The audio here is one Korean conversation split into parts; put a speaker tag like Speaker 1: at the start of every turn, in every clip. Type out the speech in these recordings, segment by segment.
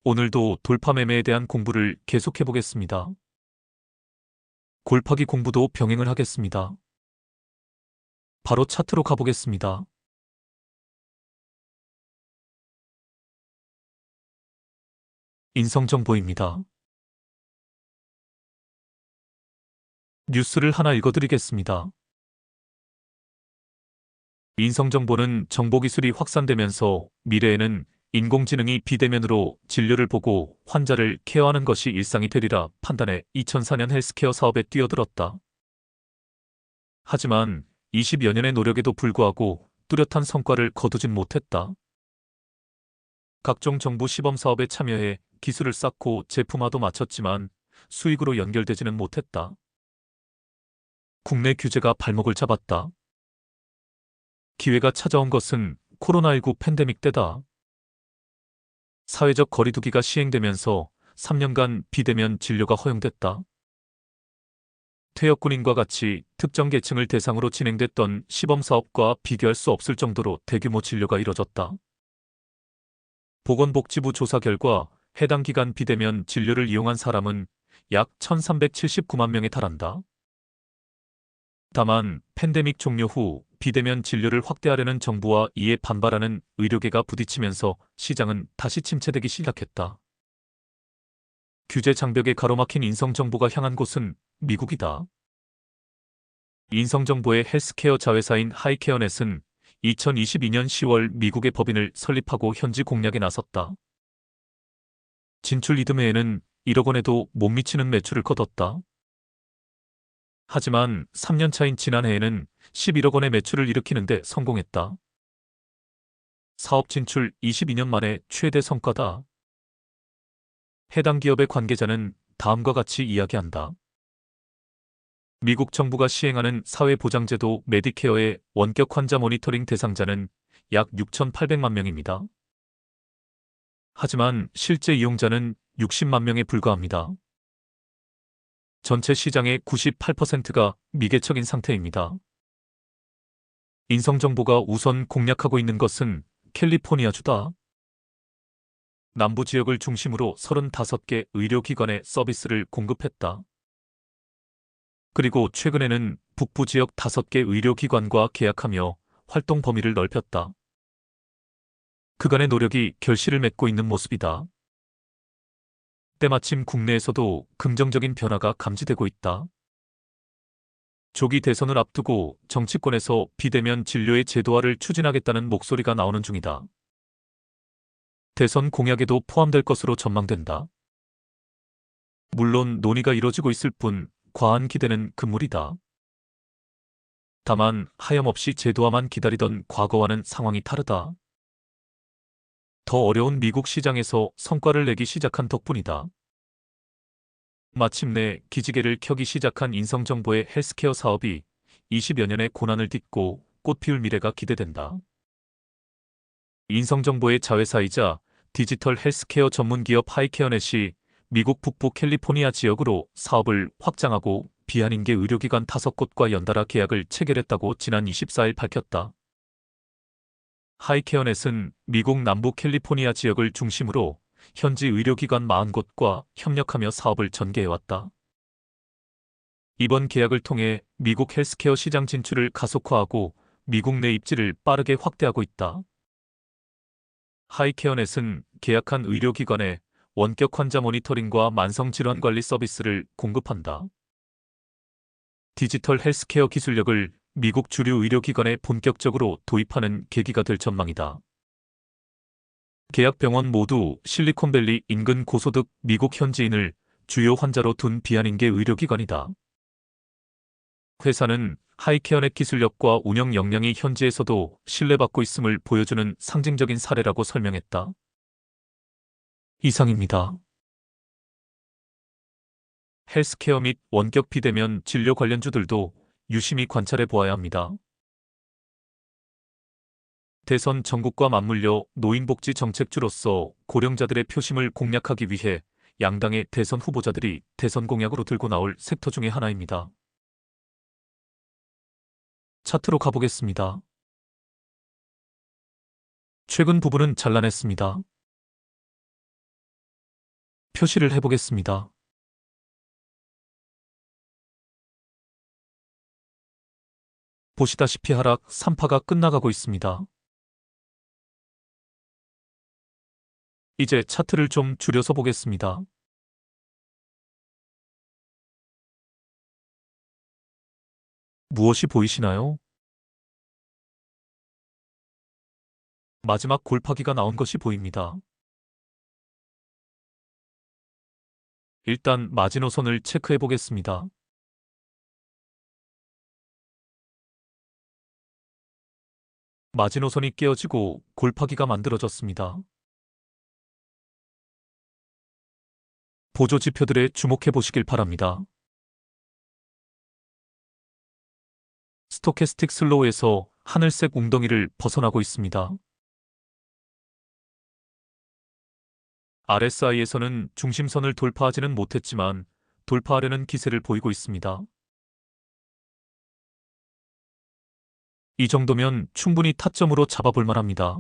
Speaker 1: 오늘도 돌파 매매에 대한 공부를 계속해 보겠습니다. 골파기 공부도 병행을 하겠습니다. 바로 차트로 가보겠습니다. 인성정보입니다. 뉴스를 하나 읽어드리겠습니다. 인성정보는 정보기술이 확산되면서 미래에는 인공지능이 비대면으로 진료를 보고 환자를 케어하는 것이 일상이 되리라 판단해 2004년 헬스케어 사업에 뛰어들었다. 하지만 20여 년의 노력에도 불구하고 뚜렷한 성과를 거두진 못했다. 각종 정부 시범 사업에 참여해 기술을 쌓고 제품화도 마쳤지만 수익으로 연결되지는 못했다. 국내 규제가 발목을 잡았다. 기회가 찾아온 것은 코로나19 팬데믹 때다. 사회적 거리두기가 시행되면서 3년간 비대면 진료가 허용됐다. 퇴역군인과 같이 특정 계층을 대상으로 진행됐던 시범사업과 비교할 수 없을 정도로 대규모 진료가 이뤄졌다. 보건복지부 조사 결과 해당 기간 비대면 진료를 이용한 사람은 약 1379만 명에 달한다. 다만 팬데믹 종료 후 비대면 진료를 확대하려는 정부와 이에 반발하는 의료계가 부딪히면서 시장은 다시 침체되기 시작했다. 규제 장벽에 가로막힌 인성정보가 향한 곳은 미국이다. 인성정보의 헬스케어 자회사인 하이케어넷은 2022년 10월 미국의 법인을 설립하고 현지 공략에 나섰다. 진출 이듬해에는 1억 원에도 못 미치는 매출을 거뒀다. 하지만 3년 차인 지난해에는 11억 원의 매출을 일으키는 데 성공했다. 사업 진출 22년 만에 최대 성과다. 해당 기업의 관계자는 다음과 같이 이야기한다. 미국 정부가 시행하는 사회보장제도 메디케어의 원격 환자 모니터링 대상자는 약 6,800만 명입니다. 하지만 실제 이용자는 60만 명에 불과합니다. 전체 시장의 98%가 미개척인 상태입니다. 인성정보가 우선 공략하고 있는 것은 캘리포니아주다. 남부 지역을 중심으로 35개 의료기관에 서비스를 공급했다. 그리고 최근에는 북부 지역 5개 의료기관과 계약하며 활동 범위를 넓혔다. 그간의 노력이 결실을 맺고 있는 모습이다. 때마침 국내에서도 긍정적인 변화가 감지되고 있다. 조기 대선을 앞두고 정치권에서 비대면 진료의 제도화를 추진하겠다는 목소리가 나오는 중이다. 대선 공약에도 포함될 것으로 전망된다. 물론 논의가 이뤄지고 있을 뿐 과한 기대는 금물이다. 다만 하염없이 제도화만 기다리던 과거와는 상황이 다르다. 더 어려운 미국 시장에서 성과를 내기 시작한 덕분이다. 마침내 기지개를 켜기 시작한 인성정보의 헬스케어 사업이 20여 년의 고난을 딛고 꽃피울 미래가 기대된다. 인성정보의 자회사이자 디지털 헬스케어 전문기업 하이케어넷이 미국 북부 캘리포니아 지역으로 사업을 확장하고 비한인계 의료기관 5곳과 연달아 계약을 체결했다고 지난 24일 밝혔다. 하이케어넷은 미국 남부 캘리포니아 지역을 중심으로 현지 의료기관 40곳과 협력하며 사업을 전개해왔다. 이번 계약을 통해 미국 헬스케어 시장 진출을 가속화하고 미국 내 입지를 빠르게 확대하고 있다. 하이케어넷은 계약한 의료기관에 원격 환자 모니터링과 만성질환 관리 서비스를 공급한다. 디지털 헬스케어 기술력을 미국 주류 의료기관에 본격적으로 도입하는 계기가 될 전망이다. 계약 병원 모두 실리콘밸리 인근 고소득 미국 현지인을 주요 환자로 둔 비한인계 의료기관이다. 회사는 하이케어넷 기술력과 운영 역량이 현지에서도 신뢰받고 있음을 보여주는 상징적인 사례라고 설명했다. 이상입니다. 헬스케어 및 원격 비대면 진료 관련주들도 유심히 관찰해 보아야 합니다. 대선 전국과 맞물려 노인복지 정책주로서 고령자들의 표심을 공략하기 위해 양당의 대선 후보자들이 대선 공약으로 들고 나올 섹터 중의 하나입니다. 차트로 가보겠습니다. 최근 부분은 잘라냈습니다. 표시를 해보겠습니다. 보시다시피 하락 3파가 끝나가고 있습니다. 이제 차트를 좀 줄여서 보겠습니다. 무엇이 보이시나요? 마지막 골파기가 나온 것이 보입니다. 일단 마지노선을 체크해 보겠습니다. 마지노선이 깨어지고 골파기가 만들어졌습니다. 보조 지표들에 주목해 보시길 바랍니다. 스토캐스틱 슬로우에서 하늘색 웅덩이를 벗어나고 있습니다. RSI에서는 중심선을 돌파하지는 못했지만 돌파하려는 기세를 보이고 있습니다. 이 정도면 충분히 타점으로 잡아볼 만합니다.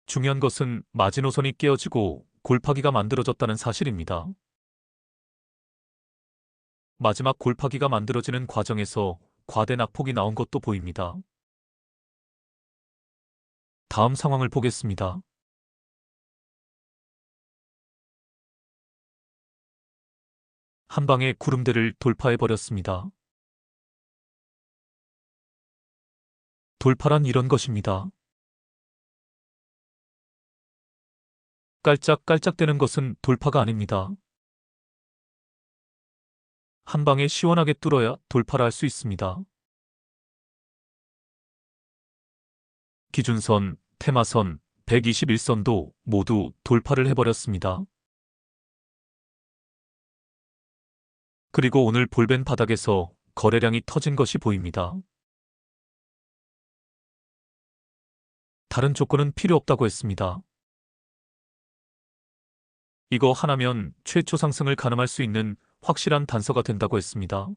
Speaker 1: 중요한 것은 마지노선이 깨어지고 골파기가 만들어졌다는 사실입니다. 마지막 골파기가 만들어지는 과정에서 과대 낙폭이 나온 것도 보입니다. 다음 상황을 보겠습니다. 한 방에 구름대를 돌파해버렸습니다. 돌파란 이런 것입니다. 깔짝깔짝대는 것은 돌파가 아닙니다. 한 방에 시원하게 뚫어야 돌파를 할 수 있습니다. 기준선, 테마선, 121선도 모두 돌파를 해버렸습니다. 그리고 오늘 볼벤 바닥에서 거래량이 터진 것이 보입니다. 다른 조건은 필요 없다고 했습니다. 이거 하나면 최초 상승을 가늠할 수 있는 확실한 단서가 된다고 했습니다.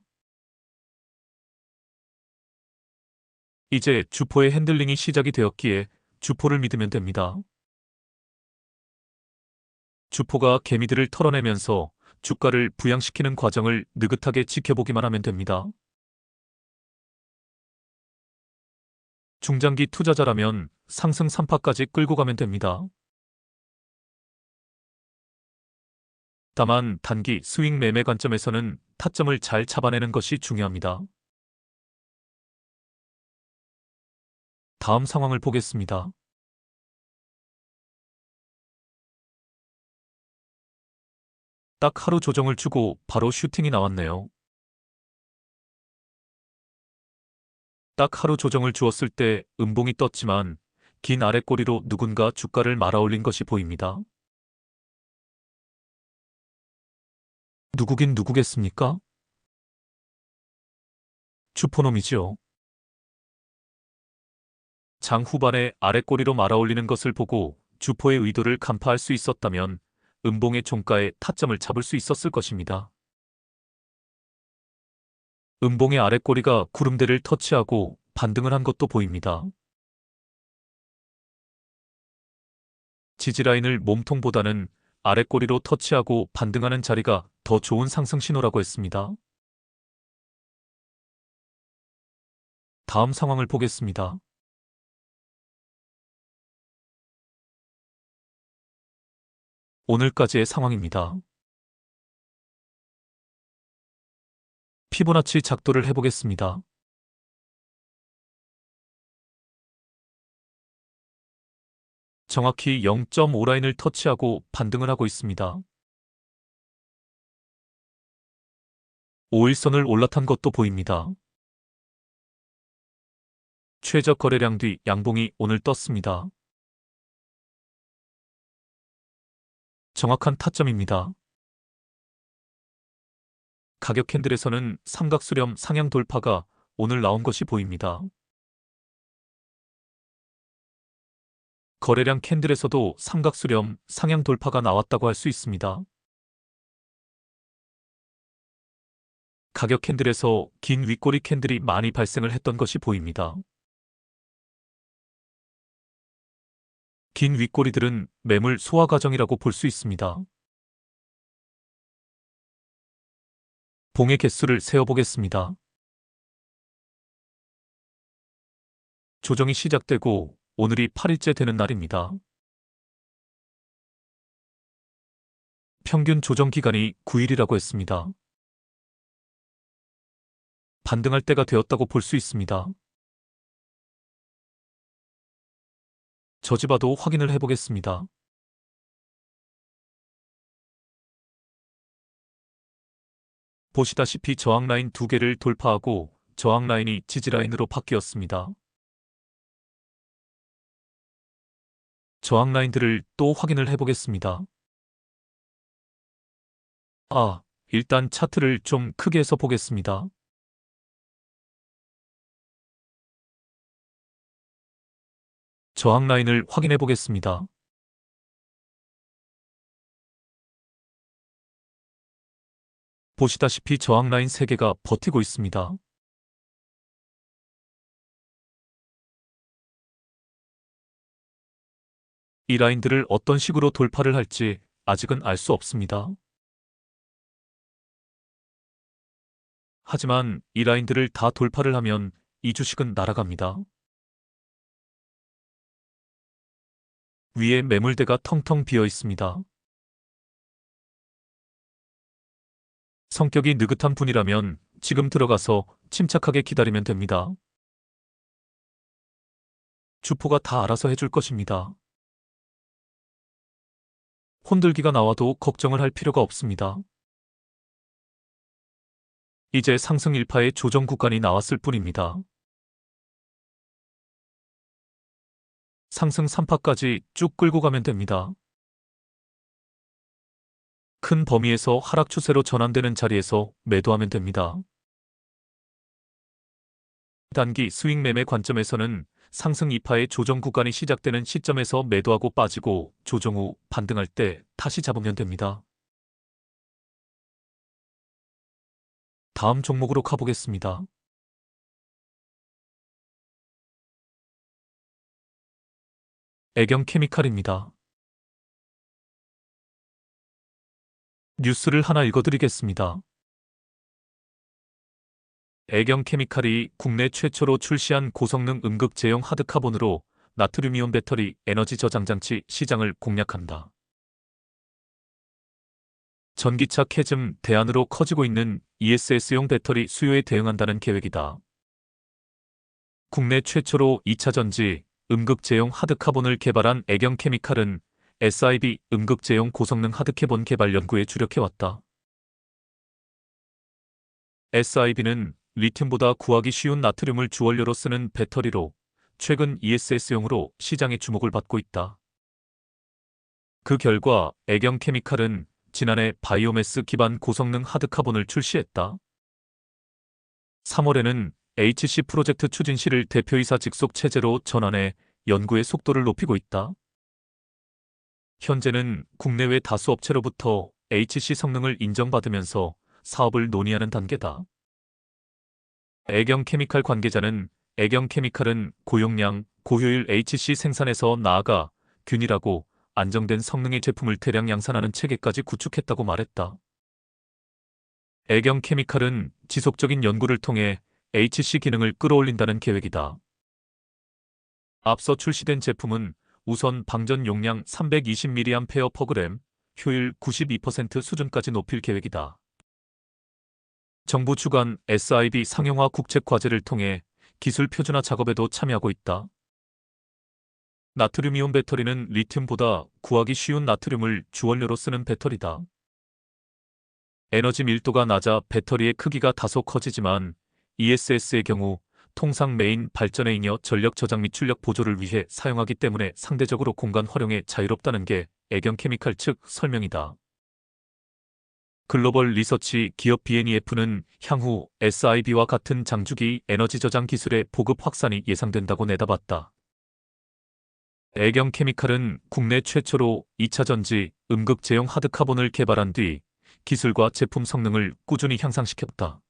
Speaker 1: 이제 주포의 핸들링이 시작이 되었기에 주포를 믿으면 됩니다. 주포가 개미들을 털어내면서 주가를 부양시키는 과정을 느긋하게 지켜보기만 하면 됩니다. 중장기 투자자라면 상승 3파까지 끌고 가면 됩니다. 다만 단기 스윙 매매 관점에서는 타점을 잘 잡아내는 것이 중요합니다. 다음 상황을 보겠습니다. 딱 하루 조정을 주고 바로 슈팅이 나왔네요. 딱 하루 조정을 주었을 때 음봉이 떴지만 긴 아랫꼬리로 누군가 주가를 말아올린 것이 보입니다. 누구긴 누구겠습니까? 주포놈이지요. 장 후반에 아랫꼬리로 말아올리는 것을 보고 주포의 의도를 간파할 수 있었다면 음봉의 종가에 타점을 잡을 수 있었을 것입니다. 음봉의 아랫꼬리가 구름대를 터치하고 반등을 한 것도 보입니다. 지지라인을 몸통보다는 아랫꼬리로 터치하고 반등하는 자리가 더 좋은 상승 신호라고 했습니다. 다음 상황을 보겠습니다. 오늘까지의 상황입니다. 피보나치 작도를 해보겠습니다. 정확히 0.5라인을 터치하고 반등을 하고 있습니다. 5일선을 올라탄 것도 보입니다. 최저 거래량 뒤 양봉이 오늘 떴습니다. 정확한 타점입니다. 가격 캔들에서는 삼각수렴 상향 돌파가 오늘 나온 것이 보입니다. 거래량 캔들에서도 삼각수렴 상향 돌파가 나왔다고 할 수 있습니다. 가격 캔들에서 긴 윗꼬리 캔들이 많이 발생을 했던 것이 보입니다. 긴 윗꼬리들은 매물 소화 과정이라고 볼 수 있습니다. 봉의 개수를 세어보겠습니다. 조정이 시작되고 오늘이 8일째 되는 날입니다. 평균 조정 기간이 9일이라고 했습니다. 반등할 때가 되었다고 볼 수 있습니다. 저지봐도 확인을 해보겠습니다. 보시다시피 저항라인 2개를 돌파하고 저항라인이 지지라인으로 바뀌었습니다. 저항라인들을 또 확인을 해보겠습니다. 일단 차트를 좀 크게 해서 보겠습니다. 저항라인을 확인해 보겠습니다. 보시다시피 저항라인 3개가 버티고 있습니다. 이 라인들을 어떤 식으로 돌파를 할지 아직은 알 수 없습니다. 하지만 이 라인들을 다 돌파를 하면 이 주식은 날아갑니다. 위에 매물대가 텅텅 비어 있습니다. 성격이 느긋한 분이라면 지금 들어가서 침착하게 기다리면 됩니다. 주포가 다 알아서 해줄 것입니다. 혼들기가 나와도 걱정을 할 필요가 없습니다. 이제 상승 1파의 조정 구간이 나왔을 뿐입니다. 상승 3파까지 쭉 끌고 가면 됩니다. 큰 범위에서 하락 추세로 전환되는 자리에서 매도하면 됩니다. 단기 스윙 매매 관점에서는 상승 2파의 조정 구간이 시작되는 시점에서 매도하고 빠지고 조정 후 반등할 때 다시 잡으면 됩니다. 다음 종목으로 가보겠습니다. 애경케미칼입니다. 뉴스를 하나 읽어드리겠습니다. 애경케미칼이 국내 최초로 출시한 고성능 음극제형 하드카본으로 나트륨이온 배터리 에너지 저장장치 시장을 공략한다. 전기차 캐즘 대안으로 커지고 있는 ESS용 배터리 수요에 대응한다는 계획이다. 국내 최초로 2차 전지 음극제형 하드카본을 개발한 애경케미칼은 SIB 음극제형 고성능 하드카본 개발 연구에 주력해왔다. SIB는 리튬보다 구하기 쉬운 나트륨을 주원료로 쓰는 배터리로 최근 ESS용으로 시장의 주목을 받고 있다. 그 결과 애경케미칼은 지난해 바이오매스 기반 고성능 하드카본을 출시했다. 3월에는 HC 프로젝트 추진실을 대표이사 직속 체제로 전환해 연구의 속도를 높이고 있다. 현재는 국내외 다수 업체로부터 HC 성능을 인정받으면서 사업을 논의하는 단계다. 애경케미칼 관계자는 애경케미칼은 고용량, 고효율 HC 생산에서 나아가 균일하고 안정된 성능의 제품을 대량 양산하는 체계까지 구축했다고 말했다. 애경케미칼은 지속적인 연구를 통해 HC 기능을 끌어올린다는 계획이다. 앞서 출시된 제품은 우선 방전 용량 320mAh/g, 효율 92% 수준까지 높일 계획이다. 정부 주관 SIB 상용화 국책 과제를 통해 기술 표준화 작업에도 참여하고 있다. 나트륨이온 배터리는 리튬보다 구하기 쉬운 나트륨을 주원료로 쓰는 배터리다. 에너지 밀도가 낮아 배터리의 크기가 다소 커지지만 ESS의 경우 통상 메인 발전에 잉여 전력 저장 및 출력 보조를 위해 사용하기 때문에 상대적으로 공간 활용에 자유롭다는 게 애경케미칼 측 설명이다. 글로벌 리서치 기업 BNEF는 향후 SIB와 같은 장주기 에너지 저장 기술의 보급 확산이 예상된다고 내다봤다. 애경케미칼은 국내 최초로 2차 전지 음극제형 하드카본을 개발한 뒤 기술과 제품 성능을 꾸준히 향상시켰다.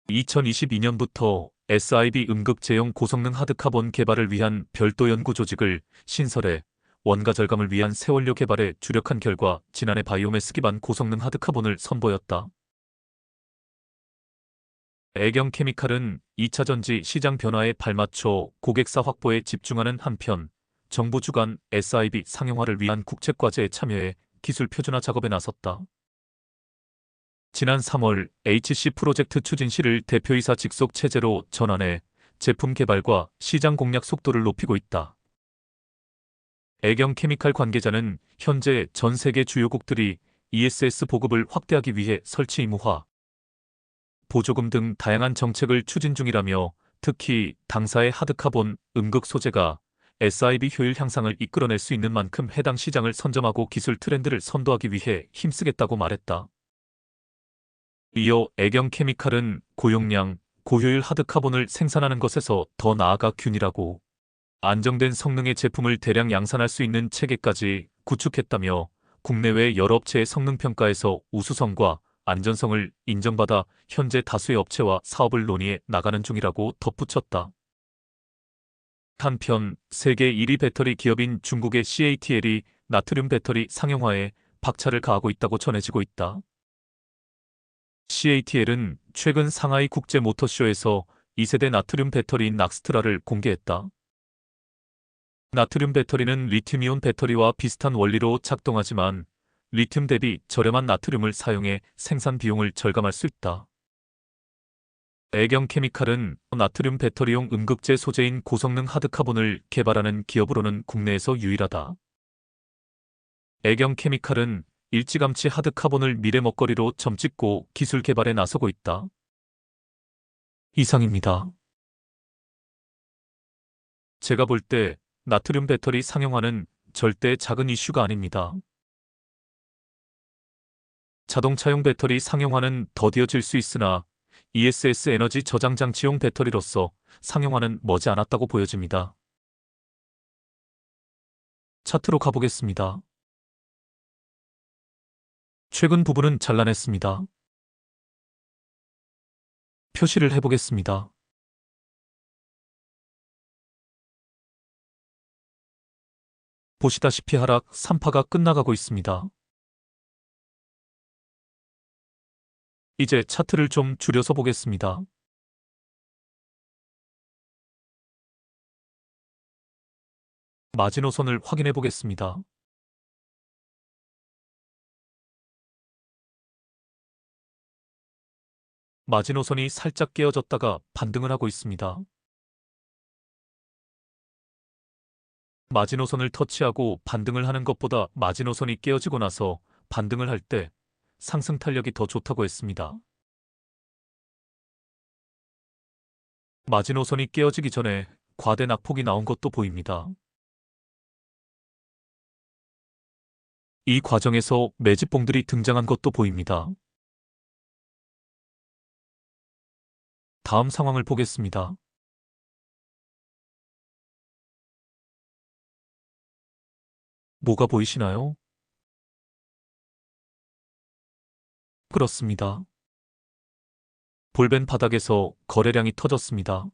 Speaker 1: 2022년부터 SIB 음극제형 고성능 하드카본 개발을 위한 별도 연구 조직을 신설해 원가 절감을 위한 새원료 개발에 주력한 결과 지난해 바이오매스 기반 고성능 하드카본을 선보였다. 애경케미칼은 2차 전지 시장 변화에 발맞춰 고객사 확보에 집중하는 한편 정부 주관 SIB 상용화를 위한 국책과제에 참여해 기술 표준화 작업에 나섰다. 지난 3월 HC 프로젝트 추진실을 대표이사 직속 체제로 전환해 제품 개발과 시장 공략 속도를 높이고 있다. 애경케미칼 관계자는 현재 전 세계 주요국들이 ESS 보급을 확대하기 위해 설치 의무화, 보조금 등 다양한 정책을 추진 중이라며 특히 당사의 하드카본, 음극 소재가 SIB 효율 향상을 이끌어낼 수 있는 만큼 해당 시장을 선점하고 기술 트렌드를 선도하기 위해 힘쓰겠다고 말했다. 이어 애경케미칼은 고용량, 고효율 하드카본을 생산하는 것에서 더 나아가 균일하고 안정된 성능의 제품을 대량 양산할 수 있는 체계까지 구축했다며 국내외 여러 업체의 성능평가에서 우수성과 안전성을 인정받아 현재 다수의 업체와 사업을 논의해 나가는 중이라고 덧붙였다. 한편 세계 1위 배터리 기업인 중국의 CATL이 나트륨 배터리 상용화에 박차를 가하고 있다고 전해지고 있다. CATL은 최근 상하이 국제 모터쇼에서 2세대 나트륨 배터리인 낙스트라를 공개했다. 나트륨 배터리는 리튬이온 배터리와 비슷한 원리로 작동하지만 리튬 대비 저렴한 나트륨을 사용해 생산 비용을 절감할 수 있다. 애경케미칼은 나트륨 배터리용 음극재 소재인 고성능 하드카본을 개발하는 기업으로는 국내에서 유일하다. 애경케미칼은 일찌감치 하드카본을 미래 먹거리로 점찍고 기술 개발에 나서고 있다. 이상입니다. 제가 볼 때 나트륨 배터리 상용화는 절대 작은 이슈가 아닙니다. 자동차용 배터리 상용화는 더디어질 수 있으나 ESS 에너지 저장 장치용 배터리로서 상용화는 머지 않았다고 보여집니다. 차트로 가보겠습니다. 최근 부분은 잘라냈습니다. 표시를 해보겠습니다. 보시다시피 하락 3파가 끝나가고 있습니다. 이제 차트를 좀 줄여서 보겠습니다. 마지노선을 확인해 보겠습니다. 마지노선이 살짝 깨어졌다가 반등을 하고 있습니다. 마지노선을 터치하고 반등을 하는 것보다 마지노선이 깨어지고 나서 반등을 할 때 상승 탄력이 더 좋다고 했습니다. 마지노선이 깨어지기 전에 과대 낙폭이 나온 것도 보입니다. 이 과정에서 매집봉들이 등장한 것도 보입니다. 다음 상황을 보겠습니다. 뭐가 보이시나요? 그렇습니다. 볼벤 바닥에서 거래량이 터졌습니다.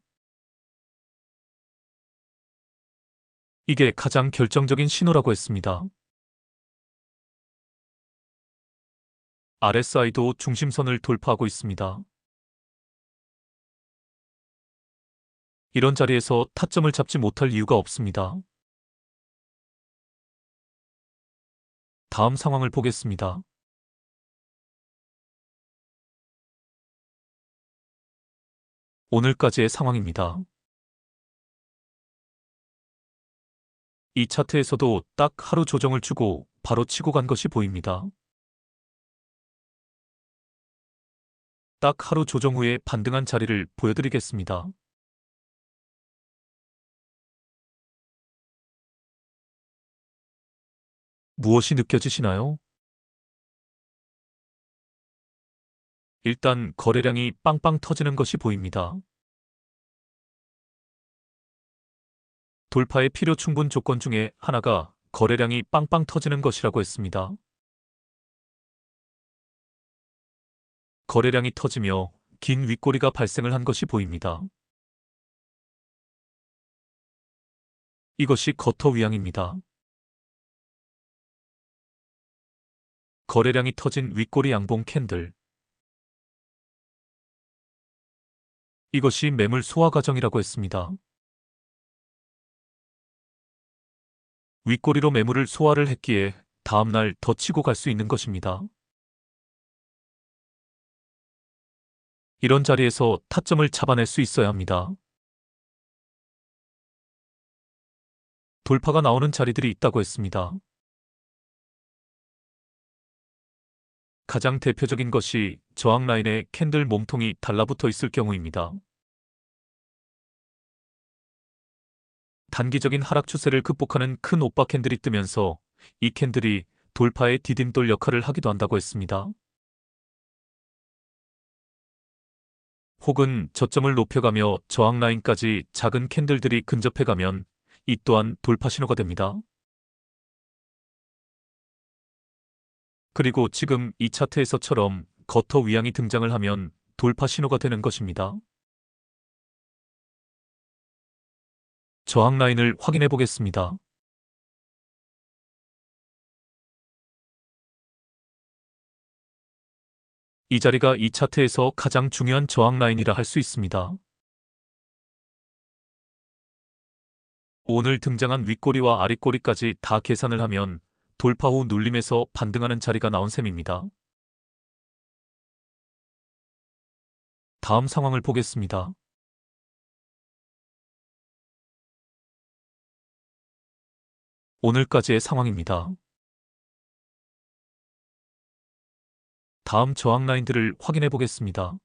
Speaker 1: 이게 가장 결정적인 신호라고 했습니다. RSI도 중심선을 돌파하고 있습니다. 이런 자리에서 타점을 잡지 못할 이유가 없습니다. 다음 상황을 보겠습니다. 오늘까지의 상황입니다. 이 차트에서도 딱 하루 조정을 주고 바로 치고 간 것이 보입니다. 딱 하루 조정 후에 반등한 자리를 보여드리겠습니다. 무엇이 느껴지시나요? 일단 거래량이 빵빵 터지는 것이 보입니다. 돌파의 필요 충분 조건 중에 하나가 거래량이 빵빵 터지는 것이라고 했습니다. 거래량이 터지며 긴 윗꼬리가 발생을 한 것이 보입니다. 이것이 거터 위양입니다. 거래량이 터진 윗꼬리 양봉 캔들. 이것이 매물 소화 과정이라고 했습니다. 윗꼬리로 매물을 소화를 했기에 다음날 더 치고 갈 수 있는 것입니다. 이런 자리에서 타점을 잡아낼 수 있어야 합니다. 돌파가 나오는 자리들이 있다고 했습니다. 가장 대표적인 것이 저항 라인에 캔들 몸통이 달라붙어 있을 경우입니다. 단기적인 하락 추세를 극복하는 큰 오빠 캔들이 뜨면서 이 캔들이 돌파의 디딤돌 역할을 하기도 한다고 했습니다. 혹은 저점을 높여가며 저항 라인까지 작은 캔들들이 근접해가면 이 또한 돌파 신호가 됩니다. 그리고 지금 이 차트에서처럼 거터 위양이 등장을 하면 돌파 신호가 되는 것입니다. 저항 라인을 확인해 보겠습니다. 이 자리가 이 차트에서 가장 중요한 저항 라인이라 할 수 있습니다. 오늘 등장한 윗꼬리와 아랫꼬리까지 다 계산을 하면 돌파 후 눌림에서 반등하는 자리가 나온 셈입니다. 다음 상황을 보겠습니다. 오늘까지의 상황입니다. 다음 저항 라인들을 확인해 보겠습니다.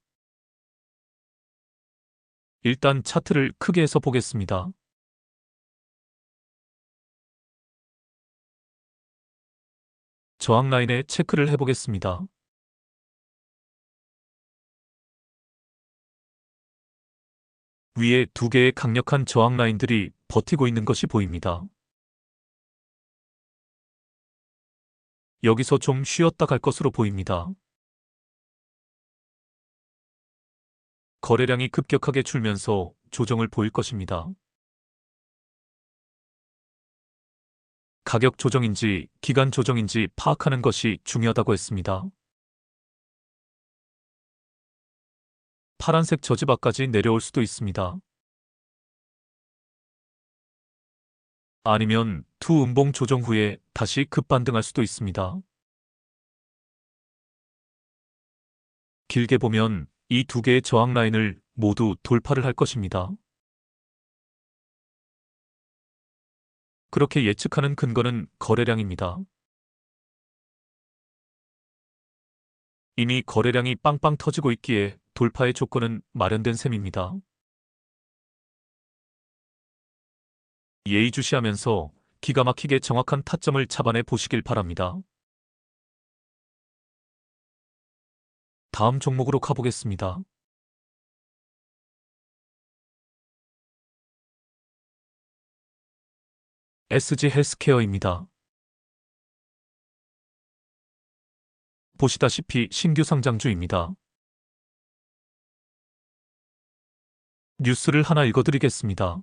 Speaker 1: 일단 차트를 크게 해서 보겠습니다. 저항 라인에 체크를 해보겠습니다. 위에 두 개의 강력한 저항 라인들이 버티고 있는 것이 보입니다. 여기서 좀 쉬었다 갈 것으로 보입니다. 거래량이 급격하게 줄면서 조정을 보일 것입니다. 가격 조정인지 기간 조정인지 파악하는 것이 중요하다고 했습니다. 파란색 저지바까지 내려올 수도 있습니다. 아니면 투 음봉 조정 후에 다시 급반등할 수도 있습니다. 길게 보면 이 두 개의 저항 라인을 모두 돌파를 할 것입니다. 그렇게 예측하는 근거는 거래량입니다. 이미 거래량이 빵빵 터지고 있기에 돌파의 조건은 마련된 셈입니다. 예의주시하면서 기가 막히게 정확한 타점을 잡아내 보시길 바랍니다. 다음 종목으로 가보겠습니다. SG 헬스케어입니다. 보시다시피 신규 상장주입니다. 뉴스를 하나 읽어드리겠습니다.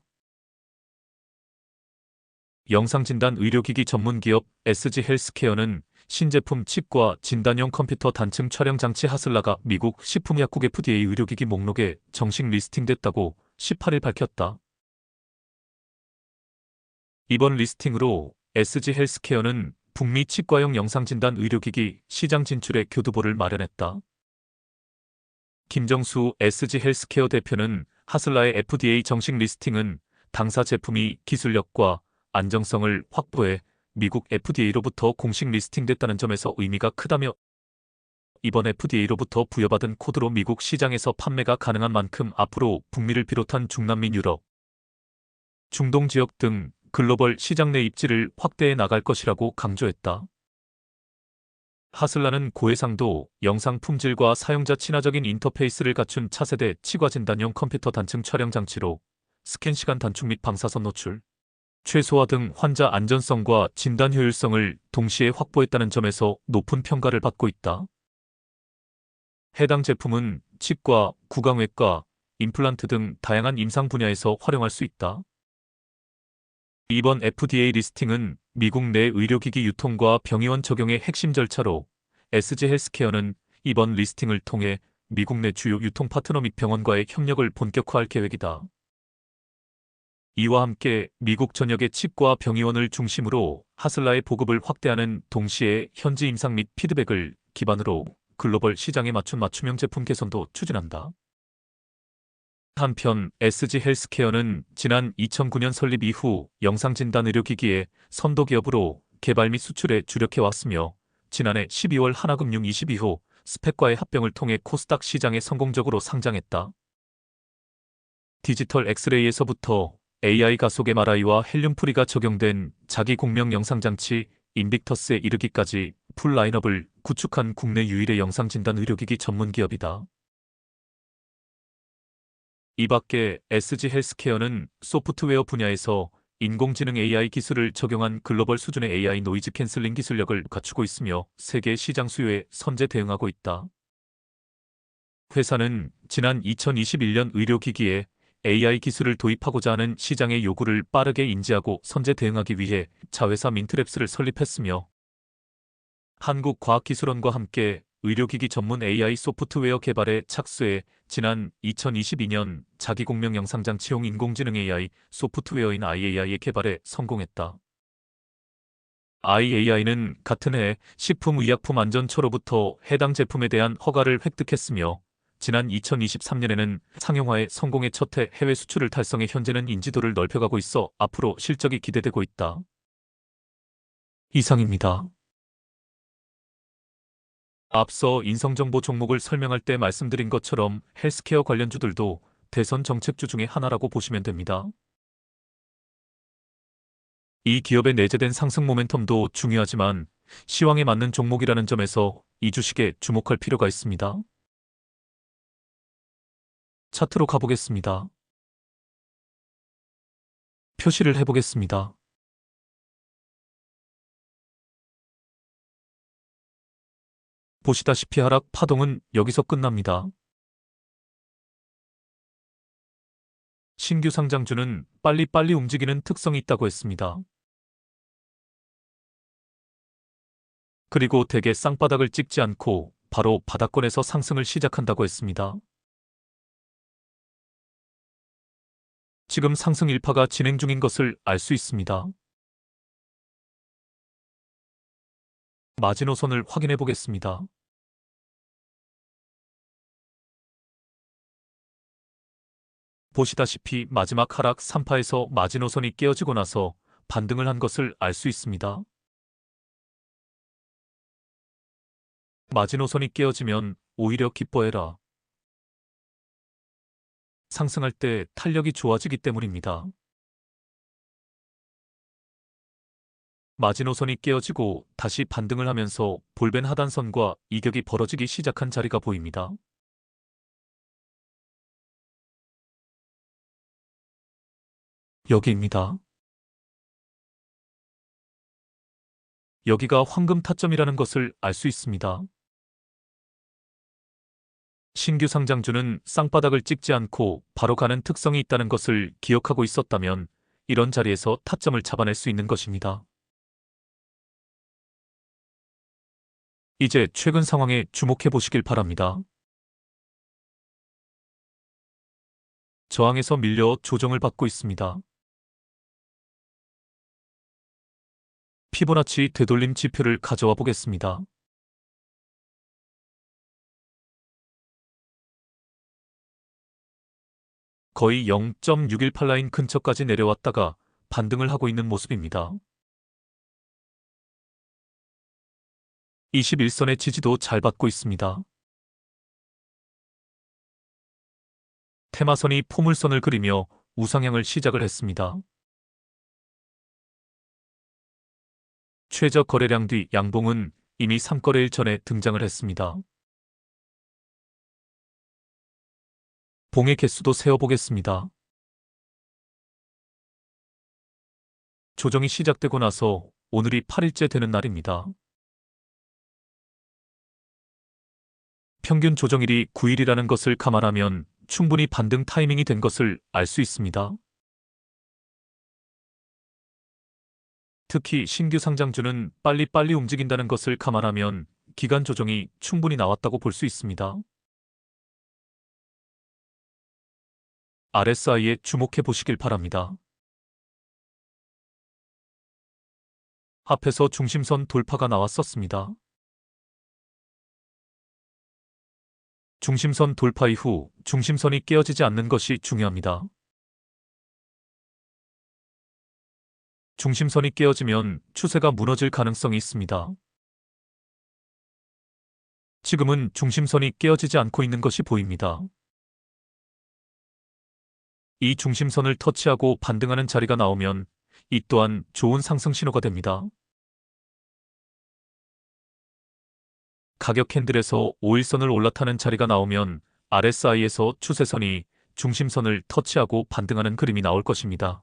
Speaker 1: 영상진단 의료기기 전문기업 SG 헬스케어는 신제품 치과 진단용 컴퓨터 단층 촬영 장치 하슬라가 미국 식품약국 FDA 의료기기 목록에 정식 리스팅됐다고 18일 밝혔다. 이번 리스팅으로 SG 헬스케어는 북미 치과용 영상진단 의료기기 시장 진출의 교두보를 마련했다. 김정수 SG 헬스케어 대표는 하슬라의 FDA 정식 리스팅은 당사 제품이 기술력과 안정성을 확보해 미국 FDA로부터 공식 리스팅됐다는 점에서 의미가 크다며 이번 FDA로부터 부여받은 코드로 미국 시장에서 판매가 가능한 만큼 앞으로 북미를 비롯한 중남미 유럽, 중동 지역 등 글로벌 시장 내 입지를 확대해 나갈 것이라고 강조했다. 하슬라는 고해상도 영상 품질과 사용자 친화적인 인터페이스를 갖춘 차세대 치과 진단용 컴퓨터 단층 촬영 장치로 스캔 시간 단축 및 방사선 노출, 최소화 등 환자 안전성과 진단 효율성을 동시에 확보했다는 점에서 높은 평가를 받고 있다. 해당 제품은 치과, 구강외과, 임플란트 등 다양한 임상 분야에서 활용할 수 있다. 이번 FDA 리스팅은 미국 내 의료기기 유통과 병의원 적용의 핵심 절차로 SG 헬스케어는 이번 리스팅을 통해 미국 내 주요 유통 파트너 및 병원과의 협력을 본격화할 계획이다. 이와 함께 미국 전역의 치과 병의원을 중심으로 하슬라의 보급을 확대하는 동시에 현지 임상 및 피드백을 기반으로 글로벌 시장에 맞춘 맞춤형 제품 개선도 추진한다. 한편 SG 헬스케어는 지난 2009년 설립 이후 영상진단 의료기기의 선도 기업으로 개발 및 수출에 주력해왔으며 지난해 12월 하나금융 22호 스펙과의 합병을 통해 코스닥 시장에 성공적으로 상장했다. 디지털 엑스레이에서부터 AI 가속 MRI와 헬륨프리가 적용된 자기 공명 영상장치 인빅터스에 이르기까지 풀 라인업을 구축한 국내 유일의 영상진단 의료기기 전문 기업이다. 이 밖에 SG 헬스케어는 소프트웨어 분야에서 인공지능 AI 기술을 적용한 글로벌 수준의 AI 노이즈 캔슬링 기술력을 갖추고 있으며 세계 시장 수요에 선제 대응하고 있다. 회사는 지난 2021년 의료기기에 AI 기술을 도입하고자 하는 시장의 요구를 빠르게 인지하고 선제 대응하기 위해 자회사 민트랩스를 설립했으며 한국과학기술원과 함께 의료기기 전문 AI 소프트웨어 개발에 착수해 지난 2022년 자기공명 영상장치용 인공지능 AI 소프트웨어인 IAI의 개발에 성공했다. IAI는 같은 해 식품의약품안전처로부터 해당 제품에 대한 허가를 획득했으며 지난 2023년에는 상용화에 성공해 첫 해 해외 수출을 달성해 현재는 인지도를 넓혀가고 있어 앞으로 실적이 기대되고 있다. 이상입니다. 앞서 인성정보 종목을 설명할 때 말씀드린 것처럼 헬스케어 관련주들도 대선 정책주 중에 하나라고 보시면 됩니다. 이 기업의 내재된 상승 모멘텀도 중요하지만 시황에 맞는 종목이라는 점에서 이 주식에 주목할 필요가 있습니다. 차트로 가보겠습니다. 표시를 해보겠습니다. 보시다시피 하락 파동은 여기서 끝납니다. 신규 상장주는 빨리빨리 움직이는 특성이 있다고 했습니다. 그리고 대개 쌍바닥을 찍지 않고 바로 바닥권에서 상승을 시작한다고 했습니다. 지금 상승 일파가 진행 중인 것을 알 수 있습니다. 마지노선을 확인해 보겠습니다. 보시다시피 마지막 하락 3파에서 마지노선이 깨어지고 나서 반등을 한 것을 알 수 있습니다. 마지노선이 깨어지면 오히려 기뻐해라. 상승할 때 탄력이 좋아지기 때문입니다. 마지노선이 깨어지고 다시 반등을 하면서 볼벤 하단선과 이격이 벌어지기 시작한 자리가 보입니다. 여기입니다. 여기가 황금 타점이라는 것을 알 수 있습니다. 신규 상장주는 쌍바닥을 찍지 않고 바로 가는 특성이 있다는 것을 기억하고 있었다면 이런 자리에서 타점을 잡아낼 수 있는 것입니다. 이제 최근 상황에 주목해 보시길 바랍니다. 저항에서 밀려 조정을 받고 있습니다. 피보나치 되돌림 지표를 가져와 보겠습니다. 거의 0.618 라인 근처까지 내려왔다가 반등을 하고 있는 모습입니다. 21선의 지지도 잘 받고 있습니다. 테마선이 포물선을 그리며 우상향을 시작을 했습니다. 최저 거래량 뒤 양봉은 이미 3거래일 전에 등장을 했습니다. 봉의 개수도 세어보겠습니다. 조정이 시작되고 나서 오늘이 8일째 되는 날입니다. 평균 조정일이 9일이라는 것을 감안하면 충분히 반등 타이밍이 된 것을 알 수 있습니다. 특히 신규 상장주는 빨리빨리 움직인다는 것을 감안하면 기간 조정이 충분히 나왔다고 볼 수 있습니다. RSI에 주목해 보시길 바랍니다. 앞에서 중심선 돌파가 나왔었습니다. 중심선 돌파 이후 중심선이 깨어지지 않는 것이 중요합니다. 중심선이 깨어지면 추세가 무너질 가능성이 있습니다. 지금은 중심선이 깨어지지 않고 있는 것이 보입니다. 이 중심선을 터치하고 반등하는 자리가 나오면 이 또한 좋은 상승 신호가 됩니다. 가격 캔들에서 5일선을 올라타는 자리가 나오면 RSI에서 추세선이 중심선을 터치하고 반등하는 그림이 나올 것입니다.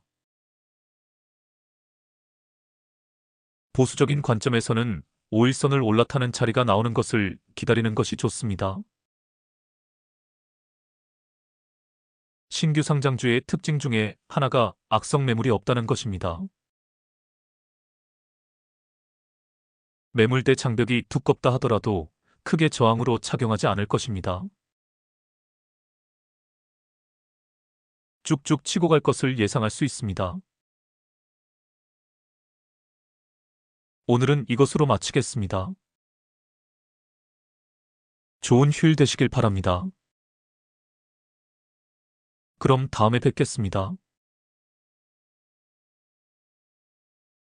Speaker 1: 보수적인 관점에서는 5일선을 올라타는 자리가 나오는 것을 기다리는 것이 좋습니다. 신규 상장주의 특징 중에 하나가 악성 매물이 없다는 것입니다. 매물대 장벽이 두껍다 하더라도 크게 저항으로 작용하지 않을 것입니다. 쭉쭉 치고 갈 것을 예상할 수 있습니다. 오늘은 이것으로 마치겠습니다. 좋은 휴일 되시길 바랍니다. 그럼 다음에 뵙겠습니다.